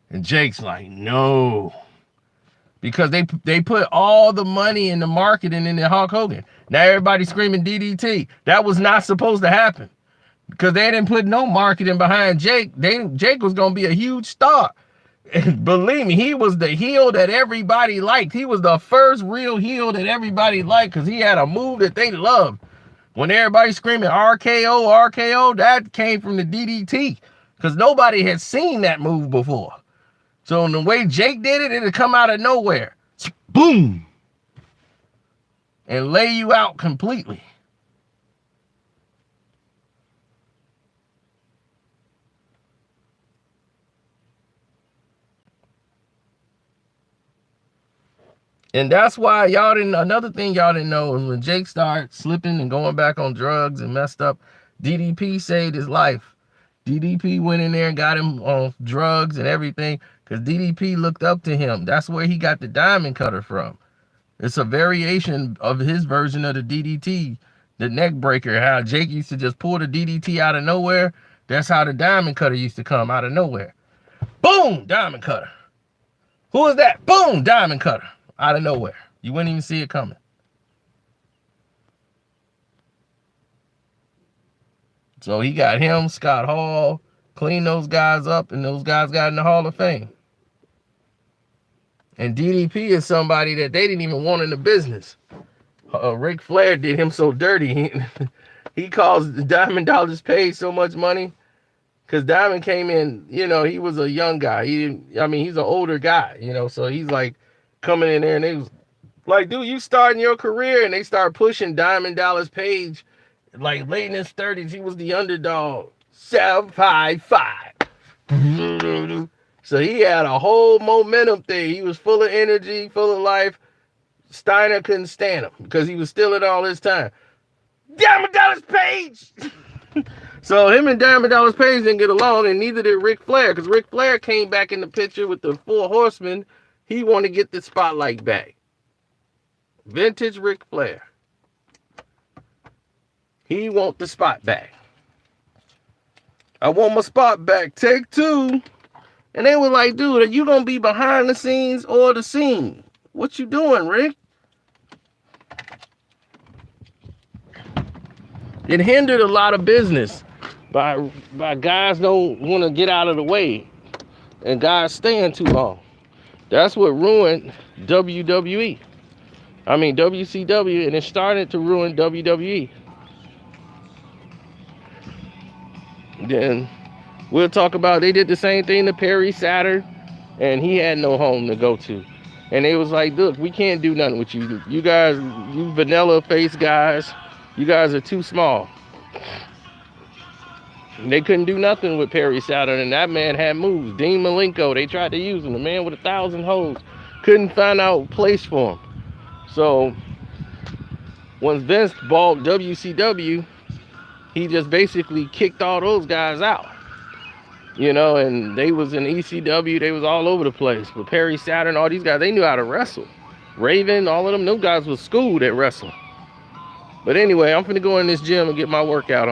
And Jake's like, no. Because they put all the money in the marketing in the Hulk Hogan. Now everybody's screaming DDT. That was not supposed to happen. Because they didn't put no marketing behind Jake. Jake was going to be a huge star. And believe me, he was the heel that everybody liked. He was the first real heel that everybody liked because he had a move that they loved. When everybody's screaming RKO, that came from the DDT. Because nobody had seen that move before. So in the way Jake did it, it'd come out of nowhere. Boom! And lay you out completely. And that's why y'all didn't, another thing y'all didn't know is when Jake started slipping and going back on drugs and messed up, DDP saved his life. DDP went in there and got him on drugs and everything because DDP looked up to him. That's where he got the diamond cutter from. It's a variation of his version of the DDT, the neck breaker, how Jake used to just pull the DDT out of nowhere. That's how the diamond cutter used to come out of nowhere. Boom, diamond cutter. Who is that? Boom, diamond cutter. Out of nowhere. You wouldn't even see it coming. So he got him, Scott Hall, cleaned those guys up, and those guys got in the Hall of Fame. And DDP is somebody that they didn't even want in the business. Ric Flair did him so dirty. He caused Diamond Dallas Page so much money because Diamond came in, he was a young guy. He's an older guy, so he's like, coming in there and they was like, dude, you starting your career, and they start pushing Diamond Dallas Page like late in his 30s. He was the underdog. 755. So he had a whole momentum thing. He was full of energy, full of life. Steiner couldn't stand him because he was stealing all his time. Diamond Dallas Page. So him and Diamond Dallas Page didn't get along, and neither did Ric Flair, because Ric Flair came back in the picture with the Four Horsemen. He wanted to get the spotlight back. Vintage Ric Flair. He want the spot back. I want my spot back. Take two. And they were like, dude, are you going to be behind the scenes or the scene? What you doing, Rick? It hindered a lot of business by guys don't want to get out of the way and guys staying too long. That's what ruined WCW, and it started to ruin WWE. Then we'll talk about, they did the same thing to Perry Saturn, and he had no home to go to. And they was like, look, we can't do nothing with you. You guys, you vanilla face guys, you guys are too small. And they couldn't do nothing with Perry Saturn, and that man had moves. Dean Malenko, they tried to use him. The man with 1,000 hoes. Couldn't find out a place for him. So, once Vince bought WCW, he just basically kicked all those guys out. And they was in ECW, they was all over the place. But Perry Saturn, all these guys, they knew how to wrestle. Raven, all of them, those guys was schooled at wrestling. But anyway, I'm finna go in this gym and get my workout on.